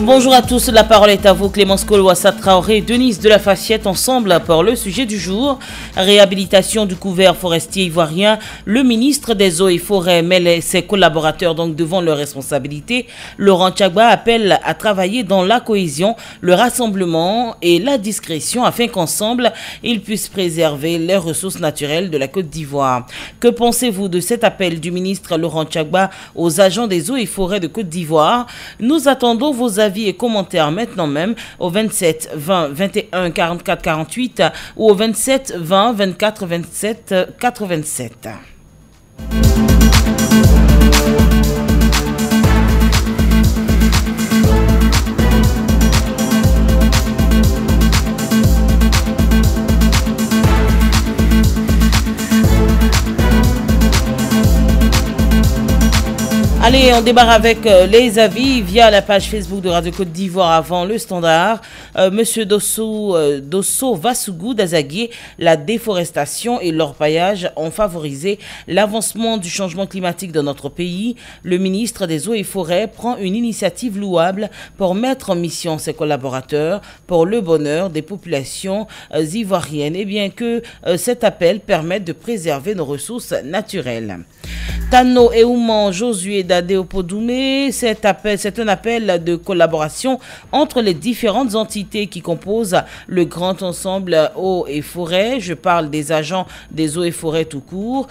Bonjour à tous, la parole est à vous, Clémence Kolwassa Traoré et Denise de la Faciette, ensemble pour le sujet du jour. Réhabilitation du couvert forestier ivoirien. Le ministre des Eaux et Forêts met ses collaborateurs donc devant leurs responsabilités. Laurent Tchagba appelle à travailler dans la cohésion, le rassemblement et la discrétion afin qu'ensemble, ils puissent préserver les ressources naturelles de la Côte d'Ivoire. Que pensez-vous de cet appel du ministre Laurent Tchagba aux agents des Eaux et Forêts de Côte d'Ivoire? Nous attendons vos avis et commentaires maintenant même au 27 20 21 44 48 ou au 27 20 24 27 87. Allez, on démarre avec les avis via la page Facebook de Radio Côte d'Ivoire avant le standard. Monsieur Dosso Vassougou d'Azaguier, la déforestation et l'orpaillage ont favorisé l'avancement du changement climatique dans notre pays. Le ministre des Eaux et Forêts prend une initiative louable pour mettre en mission ses collaborateurs pour le bonheur des populations ivoiriennes et bien que cet appel permette de préserver nos ressources naturelles. Tano Eouman Josué d'Adéopodoumé, c'est un appel de collaboration entre les différentes entités qui composent le grand ensemble eau et forêt. Je parle des agents des eaux et forêts tout court,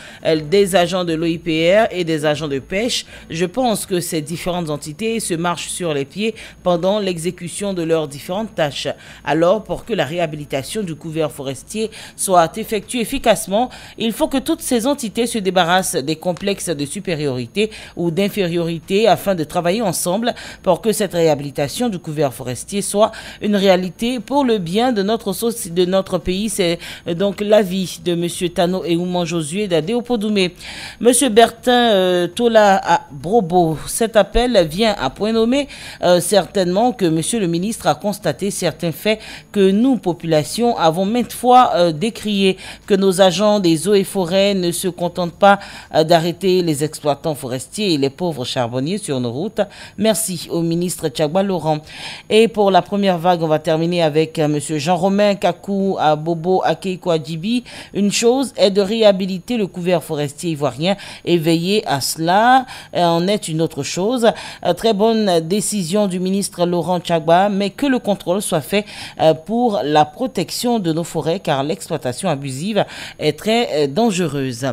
des agents de l'OIPR et des agents de pêche. Je pense que ces différentes entités se marchent sur les pieds pendant l'exécution de leurs différentes tâches. Alors, pour que la réhabilitation du couvert forestier soit effectuée efficacement, il faut que toutes ces entités se débarrassent des complexes de supériorité ou d'infériorité afin de travailler ensemble pour que cette réhabilitation du couvert forestier soit une réalité pour le bien de notre pays. C'est donc l'avis de M. Tano Eouman Josué d'Adéopodoumé. M. Bertin Tola à Brobo, cet appel vient à point nommé. Certainement que M. le ministre a constaté certains faits que nous, population, avons maintes fois décriés, que nos agents des eaux et forêts ne se contentent pas d'arrêter les exploitants forestiers et les pauvres charbonniers sur nos routes. Merci au ministre Tchagba Laurent. Et pour la première vague, on va terminer avec M. Jean-Romain Kakou à Bobo Akeiko Adjibi. Une chose est de réhabiliter le couvert forestier ivoirien et veiller à cela en est une autre chose. Très bonne décision du ministre Laurent Tchagba, mais que le contrôle soit fait pour la protection de nos forêts car l'exploitation abusive est très dangereuse.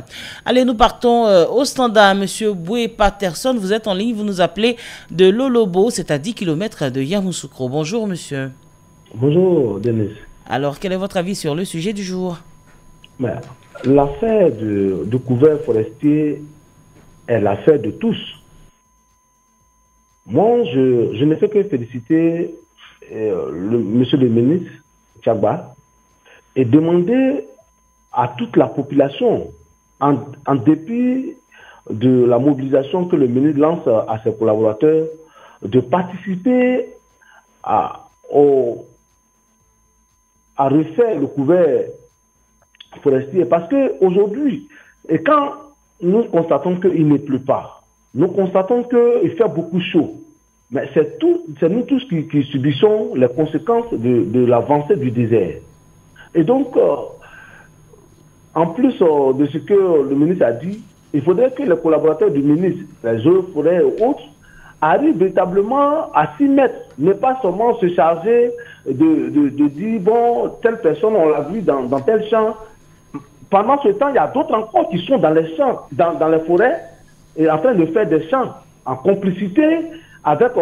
Allez, nous partons au standard. Monsieur Boué Patterson, vous êtes en ligne, vous nous appelez de Lolobo, c'est à 10 km de Yamoussoukro. Bonjour monsieur. Bonjour Denise. Alors, quel est votre avis sur le sujet du jour? L'affaire du couvert forestier est l'affaire de tous. Moi, je ne fais que féliciter monsieur le ministre Tchagba et demander à toute la population, en dépit de la mobilisation que le ministre lance à ses collaborateurs, de participer à refaire le couvert forestier. Parce qu'aujourd'hui, et quand nous constatons qu'il ne pleut pas, nous constatons qu'il fait beaucoup chaud, mais c'est nous tous qui subissons les conséquences de l'avancée du désert. Et donc, en plus de ce que le ministre a dit, il faudrait que les collaborateurs du ministre, les eaux, forêts et autres, arrivent véritablement à s'y mettre, ne pas seulement se charger de dire, bon, telle personne, on l'a vu dans tel champ. Pendant ce temps, il y a d'autres encore qui sont dans les champs, dans les forêts, et en train de faire des champs en complicité avec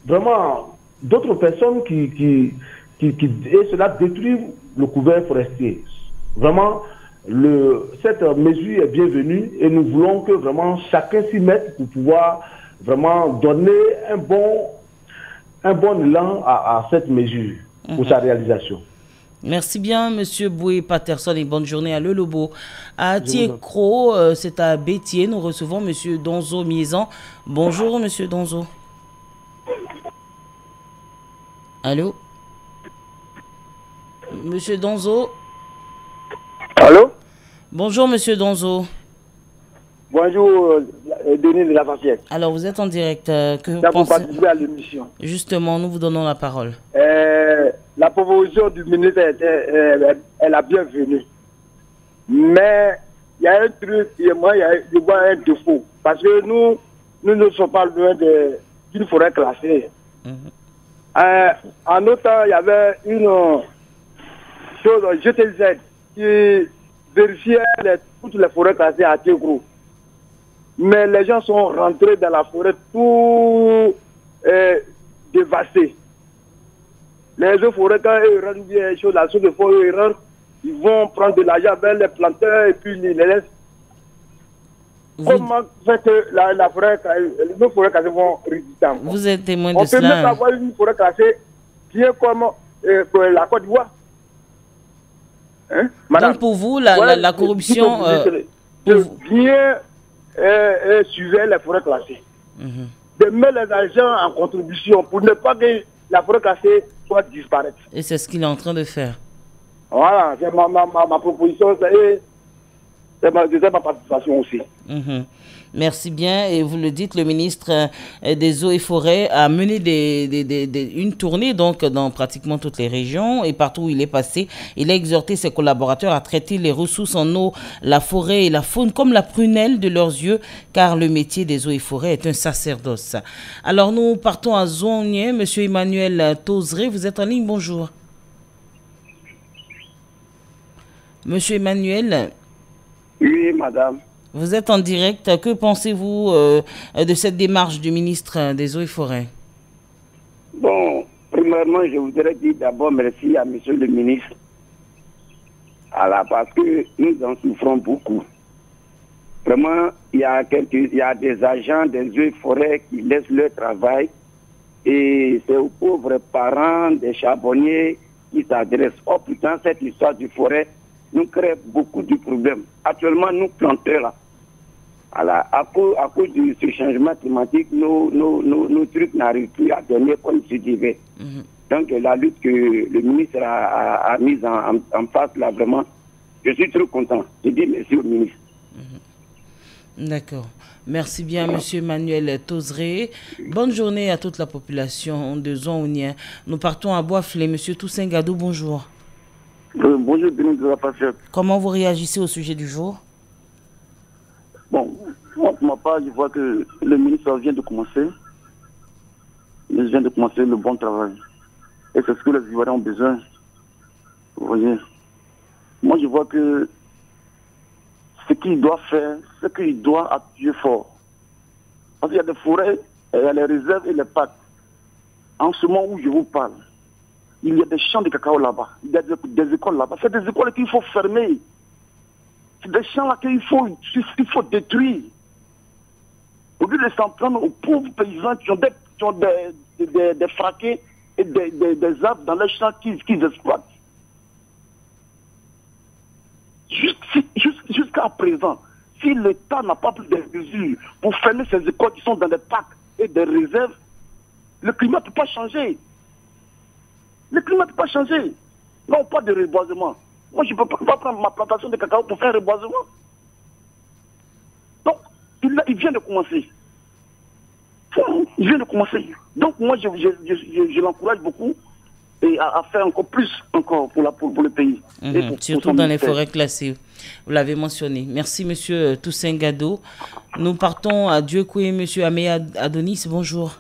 vraiment d'autres personnes et cela détruit le couvert forestier. Vraiment, cette mesure est bienvenue et nous voulons que vraiment chacun s'y mette pour pouvoir vraiment donner un bon élan à cette mesure pour sa réalisation. Merci bien, monsieur Boué Patterson, et bonne journée à Le Lobo. À Thiécro, c'est à Bétier, nous recevons monsieur Donzo Miezan. Bonjour, monsieur Donzo. Allô? Monsieur Donzo? Allô? Bonjour, monsieur Donzo. Bonjour, Denis de la Faciette. Alors, vous êtes en direct. Que Pour pensez... participer à l'émission. Justement, nous vous donnons la parole. La proposition du ministre est la bienvenue. Mais il y a un truc, je vois un défaut. Parce que nous ne sommes pas loin d'une forêt classée. En autre temps, il y avait une chose, GTZ, qui vérifiait toutes les forêts classées à Tigrou. Mais les gens sont rentrés dans la forêt tout dévastés. Les autres forêts, quand ils rentrent bien choses, la zone de forêt, ils rentrent, ils vont prendre de l'argent vers les planteurs et puis ils les laissent. Comment fait que nos forêts classées vont résister encore? Vous êtes témoin de cela. On peut même avoir une forêt classée bien comme la Côte d'Ivoire. Hein, madame? Donc pour vous, la corruption... bien suivre les forêts classées. De mettre les agents en contribution pour ne pas que la forêt classée soit disparaître. Et c'est ce qu'il est en train de faire. Voilà, c'est ma proposition, c'est ma participation aussi. Merci bien. Et vous le dites, le ministre des Eaux et Forêts a mené une tournée donc, dans pratiquement toutes les régions et partout où il est passé. Il a exhorté ses collaborateurs à traiter les ressources en eau, la forêt et la faune comme la prunelle de leurs yeux, car le métier des eaux et forêts est un sacerdoce. Alors nous partons à Zouanien. Monsieur Emmanuel Tozré, vous êtes en ligne, bonjour. Monsieur Emmanuel. Oui, madame. Vous êtes en direct. Que pensez-vous de cette démarche du ministre des Eaux et Forêts? Bon, premièrement, je voudrais dire d'abord merci à monsieur le ministre. Parce que nous en souffrons beaucoup. Vraiment, il y a des agents des Eaux et Forêts qui laissent leur travail et c'est aux pauvres parents des charbonniers qui s'adressent. Oh putain, cette histoire du forêt nous crée beaucoup de problèmes. Actuellement, nous planteurs là, à cause de ce changement climatique, nos trucs n'arrivent plus à donner comme il se devait. Donc la lutte que le ministre a mise en face là, vraiment, je suis très content. Je dis merci au ministre. D'accord. Merci bien, monsieur Emmanuel Tozré. Bonne journée à toute la population de Zouanien. Nous partons à Bois-Flé. Monsieur Toussaint Gadou, bonjour. Bonjour, Denis de la Faciette. Comment vous réagissez au sujet du jour? Bon, moi, pour ma part, je vois que le ministre vient de commencer. Il vient de commencer le bon travail. Et c'est ce que les Ivoiriens ont besoin. Vous voyez. Moi, je vois que ce qu'il doit faire, c'est qu'il doit appuyer fort. Parce qu'il y a des forêts, il y a les réserves et les parcs. En ce moment où je vous parle, il y a des champs de cacao là-bas. Il y a des écoles là-bas. C'est des écoles qu'il faut fermer. C'est des champs là qu'il faut détruire. Au lieu de s'en prendre aux pauvres paysans qui ont des fraquets et des arbres dans les champs qu'ils exploitent. Jusqu'à présent, si l'État n'a pas pris des mesures pour fermer ces écoles qui sont dans des parcs et des réserves, le climat ne peut pas changer. Le climat ne peut pas changer. Non, pas de reboisement. Moi, je ne peux pas prendre ma plantation de cacao pour faire un reboisement. Donc, il vient de commencer. Il vient de commencer. Donc, moi, je l'encourage beaucoup et à faire encore plus pour le pays. Surtout dans les forêts classées. Vous l'avez mentionné. Merci, monsieur Toussaint Gadou. Nous partons à Dieucoué, monsieur Améa Adonis. Bonjour.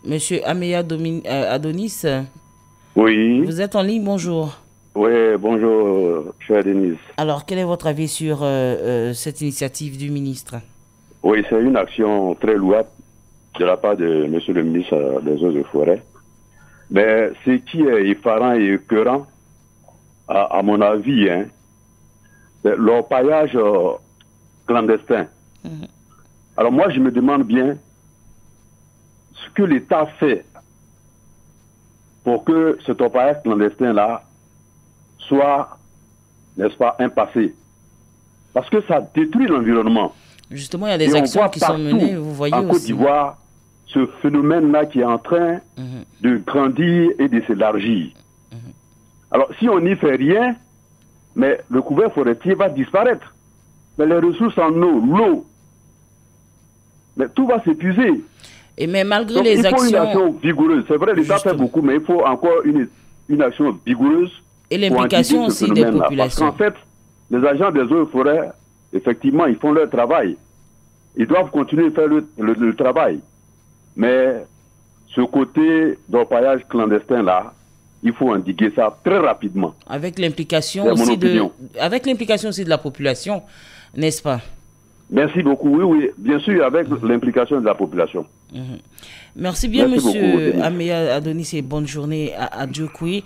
Monsieur Améa Adonis. Oui. Vous êtes en ligne, bonjour. Oui, bonjour, cher Denise. Alors, quel est votre avis sur cette initiative du ministre? Oui, c'est une action très louable de la part de monsieur le ministre des Eaux et Forêts. Mais ce qui est effarant et écœurant, à mon avis, c'est l'orpaillage clandestin. Alors moi, je me demande bien ce que l'État fait pour que cet orpaillage clandestin-là soit, n'est-ce pas, un passé. Parce que ça détruit l'environnement. Justement, il y a des actions qui sont menées, vous voyez aussi. En Côte d'Ivoire, ce phénomène-là qui est en train de grandir et de s'élargir. Alors, si on n'y fait rien, mais le couvert forestier va disparaître. mais les ressources en eau, l'eau, mais tout va s'épuiser. Et mais malgré Donc, les il faut une actions... action vigoureuse. C'est vrai, l'État fait beaucoup, mais il faut encore une action vigoureuse. Et l'implication aussi des populations. Parce qu'en fait, les agents des eaux et forêts, effectivement, ils font leur travail. Ils doivent continuer de faire le travail. Mais ce côté d'orpaillage clandestin-là, il faut endiguer ça très rapidement. Avec l'implication aussi de la population, n'est-ce pas? Merci beaucoup. Oui, bien sûr, avec l'implication de la population. Merci bien, monsieur Améa Adonis, et bonne journée à Djokoui.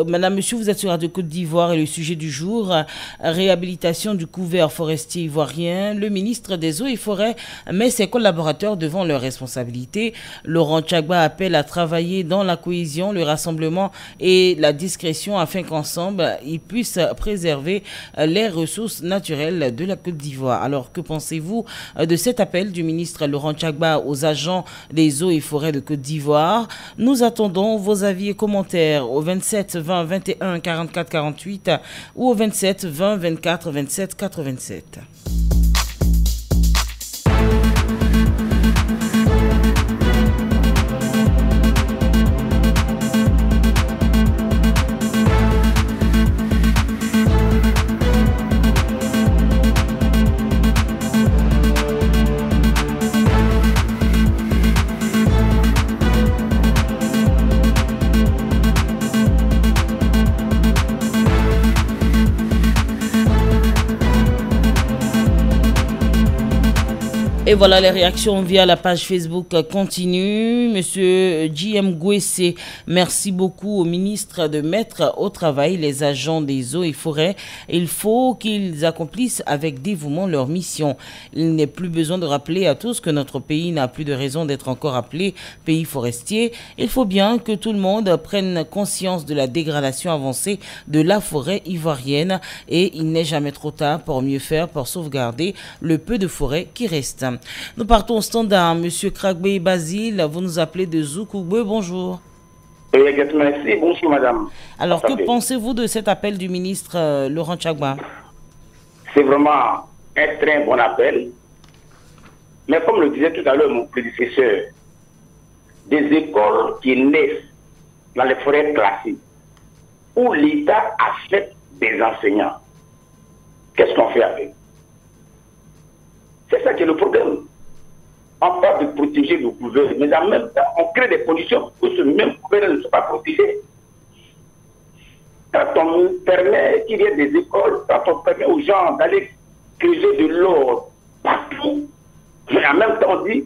Madame, monsieur, vous êtes sur Radio Côte d'Ivoire et le sujet du jour, réhabilitation du couvert forestier ivoirien. Le ministre des Eaux et Forêts met ses collaborateurs devant leurs responsabilités. Laurent Tchagba appelle à travailler dans la cohésion, le rassemblement et la discrétion afin qu'ensemble, ils puissent préserver les ressources naturelles de la Côte d'Ivoire. Alors, que pensez-vous de cet appel du ministre Laurent Tchagba aux agents des eaux et forêts de Côte d'Ivoire? Nous attendons vos avis et commentaires au 27 20 21 44 48 ou au 27 20 24 27 87. Et voilà, les réactions via la page Facebook continuent. Monsieur J.M. Gouessé, merci beaucoup au ministre de mettre au travail les agents des eaux et forêts. Il faut qu'ils accomplissent avec dévouement leur mission. Il n'est plus besoin de rappeler à tous que notre pays n'a plus de raison d'être encore appelé pays forestier. Il faut bien que tout le monde prenne conscience de la dégradation avancée de la forêt ivoirienne et il n'est jamais trop tard pour mieux faire, pour sauvegarder le peu de forêt qui reste. Nous partons au standard. Monsieur Kragbe Basile, vous nous appelez de Zoukougbe. Bonjour. Merci. Bonjour, madame. Alors, que pensez-vous de cet appel du ministre Laurent Tchagba? C'est vraiment un très bon appel. Mais comme le disait tout à l'heure mon prédécesseur, des écoles qui naissent dans les forêts classées, où l'État achète des enseignants, qu'est-ce qu'on fait avec? C'est ça qui est le problème. On parle de protéger le couvert, mais en même temps, on crée des conditions pour que ce même couvert ne soit pas protégé. Quand on permet qu'il y ait des écoles, quand on permet aux gens d'aller creuser de l'or partout, mais en même temps on dit,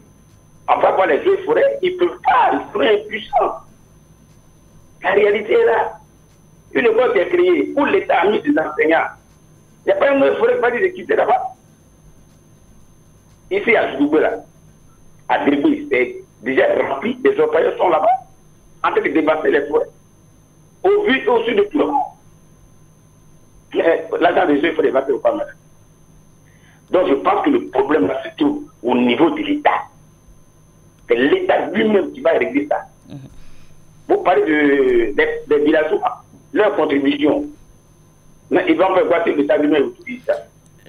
on va voir les eaux et forêts, ils ne peuvent pas, ils sont impuissants. La réalité est là. Une école qui est créée, où l'État a mis des enseignants, il n'y a pas une eau et forêt qui va dire de quitter là-bas. Ici, à Zoukougbe, là, à Débouy, c'est déjà rempli, les employés sont là-bas, en train de débasser les forêts, au vu et au sud de tout le monde. L'agent des eaux, il faut débattre ou pas, madame. Donc, je pense que le problème, là, se trouve au niveau de l'État. C'est l'État lui-même qui va régler ça. Vous parlez des villageois, leur contribution. Mais ils vont faire quoi si l'État lui-même utilise ça?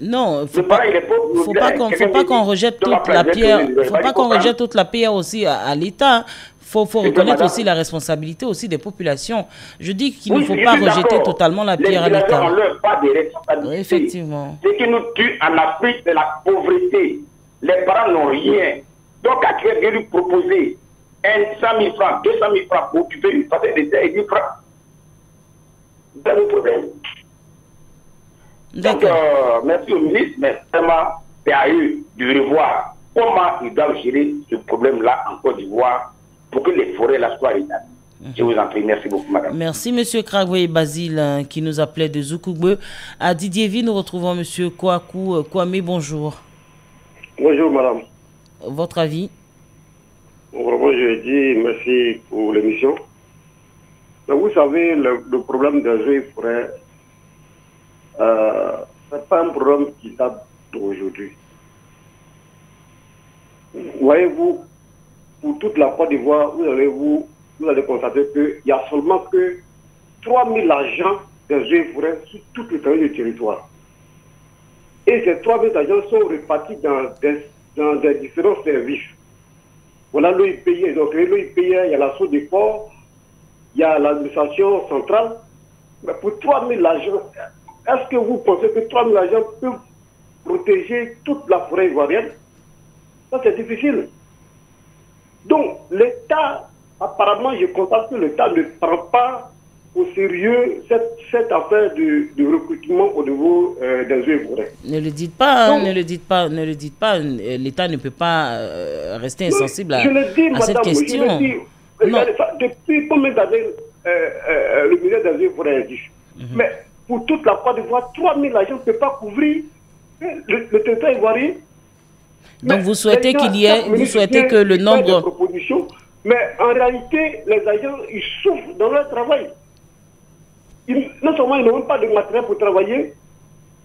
Non, il ne faut pas qu'on rejette toute la pierre. Faut pas qu'on rejette toute la pierre aussi à l'État. Faut reconnaître aussi la responsabilité aussi des populations. Je dis qu'il ne faut pas rejeter totalement la pierre à l'État. On leur pas de responsabilité. Effectivement. Ce qui nous tue en Afrique, c'est la pauvreté. Les parents n'ont rien. Donc, à quelqu'un lui proposer 100 000 francs, 200 000 francs pour occuper une partie des terres et 10 francs, c'est le problème. Donc, merci au ministre, mais vraiment, c'est à eux de revoir comment ils doivent gérer ce problème-là en Côte d'Ivoire pour que les forêts là soient établies. Je vous en prie, merci beaucoup, madame. Merci, monsieur Kragwe Basile, qui nous appelait de Zoukougbe. À Didier-Ville, nous retrouvons monsieur Kouakou Kwame, bonjour. Bonjour, madame. Votre avis? Vraiment, je dis merci pour l'émission. Vous savez, le problème des eaux et forêts, ce n'est pas un problème qui date d'aujourd'hui. Voyez-vous, pour toute la Côte d'Ivoire, vous allez constater qu'il n'y a seulement que 3000 agents des eaux et forêts sur toute l'étendue du territoire. Et Et ces 3000 agents sont répartis dans des différents services. Voilà l'OIPI, donc l'OIPI, il y a l'assaut des ports, il y a l'administration centrale. Mais pour 3000 agents, est-ce que vous pensez que 3000 agents peuvent protéger toute la forêt ivoirienne? Ça, c'est difficile. Donc, l'État, apparemment, je constate que l'État ne prend pas au sérieux cette affaire de recrutement au niveau des eaux et forêts. Ne le dites pas, donc, ne le dites pas. L'État ne peut pas rester insensible à cette question. Je le dis, depuis combien d'années le ministère des eaux et forêts existe? Mais pour toute la Côte d'Ivoire, 3000 agents ne peuvent pas couvrir le territoire ivoirien. Donc vous souhaitez qu'il y ait, vous souhaitez que le nombre... Mais en réalité, les agents, ils souffrent dans leur travail. Non seulement ils n'ont même pas de matériel pour travailler.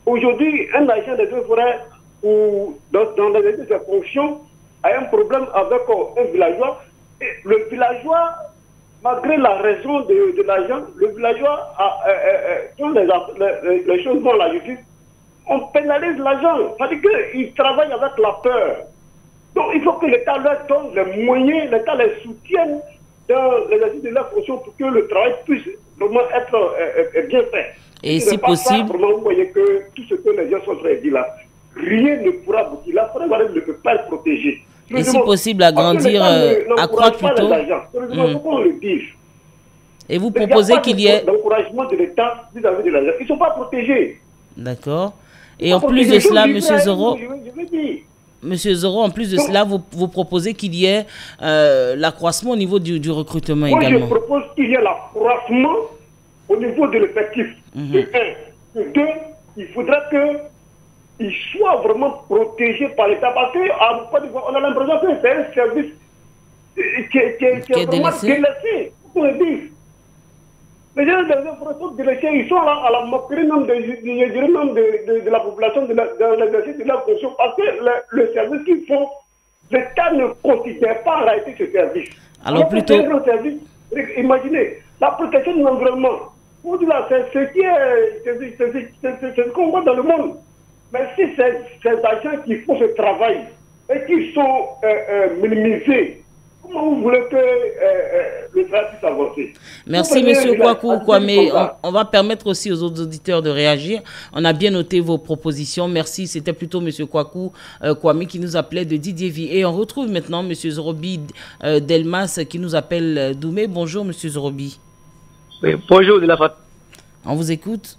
Aujourd'hui, un agent des eaux et forêts ou dans les de ses fonctions a un problème avec un villageois. Et le villageois, malgré la raison de l'agent, le villageois, quand les choses vont à la justice, on pénalise l'agent. C'est-à-dire qu'il travaille avec la peur. Donc il faut que l'État leur donne les moyens, l'État les soutienne dans l'exercice de leur fonction pour que le travail puisse vraiment être bien fait. Et si possible... Vous voyez que tout ce que les gens sont en train de dire là, rien ne pourra aboutir. La forêt ne peut pas être protégée. Et si possible, agrandir, accroître plutôt. Pourquoi on le dise? Et vous proposez qu'il y ait... l'encouragement de l'État vis-à-vis de l'agent. Ils ne sont pas protégés. D'accord. Et en plus de cela, M. Zoro... Monsieur Zoro, en plus de cela, vous proposez qu'il y ait l'accroissement au niveau du recrutement également. Moi, je propose qu'il y ait l'accroissement au niveau de l'effectif. De un. De deux, il faudra qu'ils soient vraiment protégés par l'État. Parce qu'on a l'impression que c'est un service qui est vraiment délaissé. Pour le dire. Les gens des infrastructures délaissés, ils sont à la moquerie même de la population dans l'exercice de leur fonction. Parce que le service qu'ils font, l'État ne considère pas en réalité ce service. Alors plutôt... Imaginez, la protection de l'environnement. C'est ce qu'on voit dans le monde. Mais si ces agents qui font ce travail et qui sont minimisés, comment vous voulez que le travail puisse avancer? Merci, M. Kwaku Kwame. On va permettre aussi aux autres auditeurs de réagir. On a bien noté vos propositions. Merci. C'était plutôt M. Kwaku Kwame qui nous appelait de Didier. Et on retrouve maintenant M. Zorobi Delmas qui nous appelle d'Oumé. Bonjour, M. Zorobi. Oui, bonjour de la FAT. On vous écoute.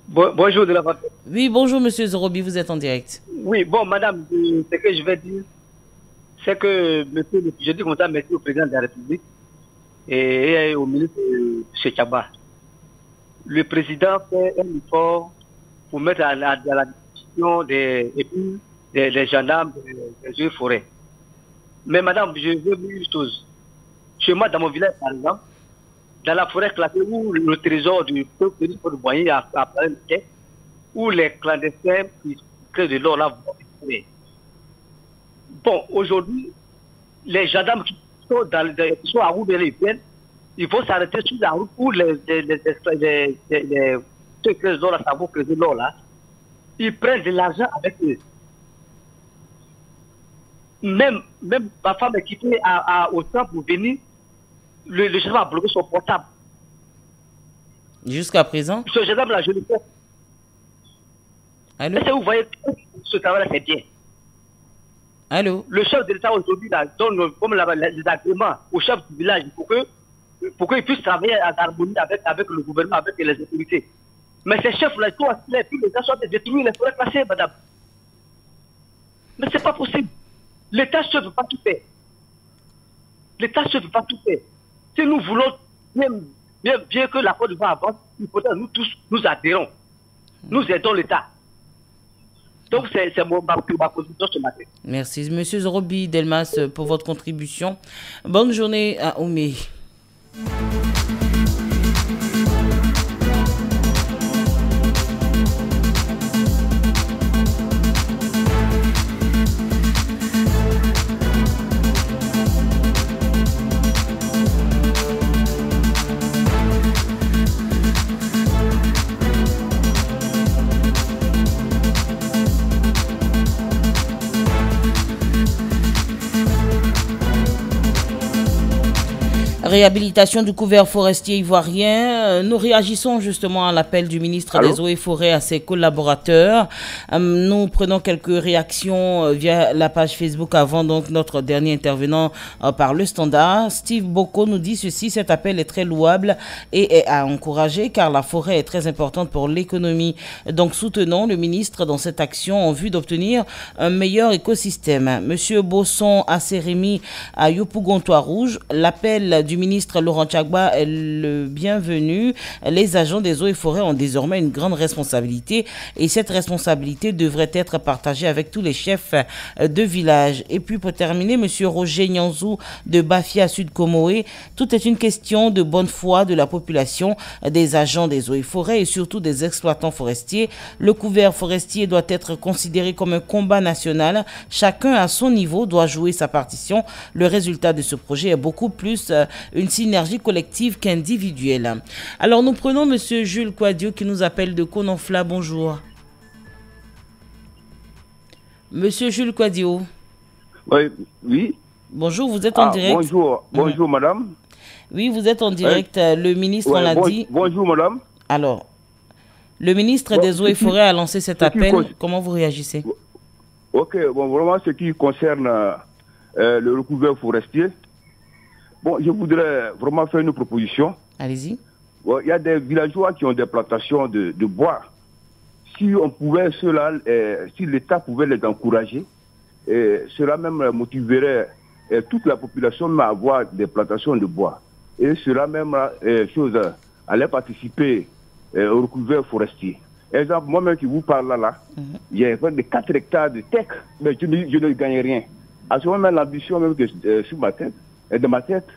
Bonjour de la FAT. Oui, bonjour, M. Zorobi. Vous êtes en direct. Oui, bon, madame, ce que je vais dire, c'est que, je dis comme ça, merci au président de la République et au ministre M. Tchaba. Le président fait un effort pour mettre à la discussion des gendarmes des eaux et forêts. Mais madame, je veux dire une chose. Chez moi, dans mon village, par exemple, dans la forêt classée où le trésor du peuple de Boigny a plein de quai, où les clandestins qui créent de l'or là vont trouver. Bon, aujourd'hui, les gendarmes qui sont à route de l'Épienne, ils vont s'arrêter sur la route où ceux qui créent l'or là, ça vaut creuser l'or là, ils prennent de l'argent avec eux. Même ma femme est quittée au temps pour venir, le gendarme a bloqué son portable. Jusqu'à présent? Ce gendarme-là, je le fais. Allô? Est-ce que vous voyez que ce travail-là, c'est bien? Allô? Le chef de l'État aujourd'hui donne comme les agréments au chef du village pour qu'il puisse travailler en harmonie avec le gouvernement, avec les autorités. Mais ces chefs-là, tous les gens sont de détruire les forêts classées, madame. Mais ce n'est pas possible. L'État ne peut pas tout faire. L'État ne peut pas tout faire. Si nous voulons bien que la Côte d'Ivoire avance, il faudra nous tous nous adhérons. Nous aidons l'État. Donc c'est ma position ce matin. Merci. Monsieur Zorobi Delmas pour votre contribution. Bonne journée à Oumé. Réhabilitation du couvert forestier ivoirien. Nous réagissons justement à l'appel du ministre des Eaux et Forêts à ses collaborateurs. Nous prenons quelques réactions via la page Facebook avant donc notre dernier intervenant par le Standard. Steve Boko nous dit ceci: cet appel est très louable et est à encourager car la forêt est très importante pour l'économie. Donc soutenons le ministre dans cette action en vue d'obtenir un meilleur écosystème. Monsieur Bosson Asseremi à Yopougontois Rouge, l'appel du ministre Laurent Tchagba est le bienvenu. Les agents des eaux et forêts ont désormais une grande responsabilité et cette responsabilité devrait être partagée avec tous les chefs de village. Et puis pour terminer, monsieur Roger Nyanzou de Bafia Sud Comoé, tout est une question de bonne foi de la population, des agents des eaux et forêts et surtout des exploitants forestiers. Le couvert forestier doit être considéré comme un combat national. Chacun à son niveau doit jouer sa partition. Le résultat de ce projet est beaucoup plus une synergie collective qu'individuelle. Alors nous prenons monsieur Jules Quadio qui nous appelle de Kononfla. Bonjour. Monsieur Jules Quadio. Oui. Bonjour, vous êtes en direct. Bonjour madame. Oui, vous êtes en direct. Le ministre, on l'a dit. Bonjour madame. Alors, le ministre des Eaux et Forêts a lancé cet appel. Comment vous réagissez? Ok, bon, vraiment ce qui concerne le recouvert forestier, bon, je voudrais vraiment faire une proposition. Allez-y. Bon, il y a des villageois qui ont des plantations de bois. Si on pouvait cela, si l'État pouvait les encourager, cela même motiverait toute la population à avoir des plantations de bois. Et cela même allait participer au recouvert forestier. Exemple, moi-même qui vous parle là, il y a des 4 hectares de tech, mais je ne gagne rien. À ce moment, l'ambition même que sur ma tête, de ma tête,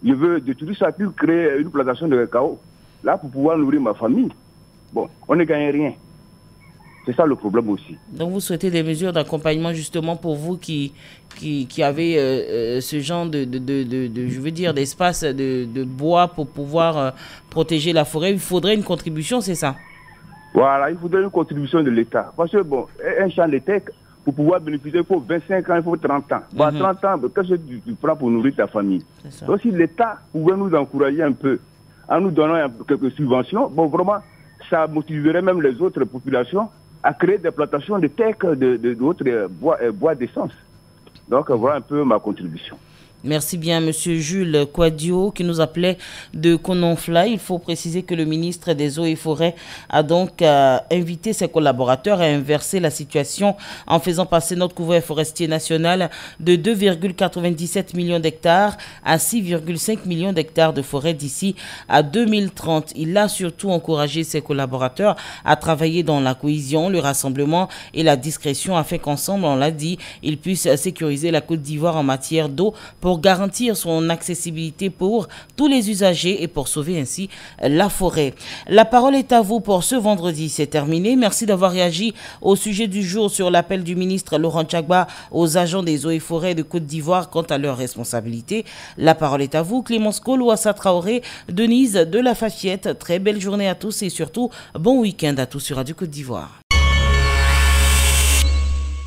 je veux de tout ça pour créer une plantation de cacao, là pour pouvoir nourrir ma famille. Bon, on ne gagne rien. C'est ça le problème aussi. Donc vous souhaitez des mesures d'accompagnement justement pour vous qui avez ce genre je veux dire, d'espace de bois pour pouvoir protéger la forêt. Il faudrait une contribution, c'est ça? Voilà, il faudrait une contribution de l'État. Parce que bon, un champ de tech, pour pouvoir bénéficier, il faut 25 ans, il faut 30 ans. Bon, 30 ans, qu'est-ce que tu prends pour nourrir ta famille? Donc si l'État pouvait nous encourager un peu, en nous donnant quelques subventions, bon vraiment, ça motiverait même les autres populations à créer des plantations de tech, d'autres bois d'essence. Donc voilà un peu ma contribution. Merci bien, monsieur Jules Quadio, qui nous appelait de Kononfla. Il faut préciser que le ministre des Eaux et Forêts a donc invité ses collaborateurs à inverser la situation en faisant passer notre couvert forestier national de 2,97 millions d'hectares à 6,5 millions d'hectares de forêt d'ici à 2030. Il a surtout encouragé ses collaborateurs à travailler dans la cohésion, le rassemblement et la discrétion afin qu'ensemble, on l'a dit, ils puissent sécuriser la Côte d'Ivoire en matière d'eau pour garantir son accessibilité pour tous les usagers et pour sauver ainsi la forêt. La parole est à vous pour ce vendredi. C'est terminé. Merci d'avoir réagi au sujet du jour sur l'appel du ministre Laurent Tchagba aux agents des eaux et forêts de Côte d'Ivoire quant à leurs responsabilités. La parole est à vous. Clémence Cole, Ouassa Traoré, Denise de la Fafiette. Très belle journée à tous et surtout bon week-end à tous sur Radio Côte d'Ivoire.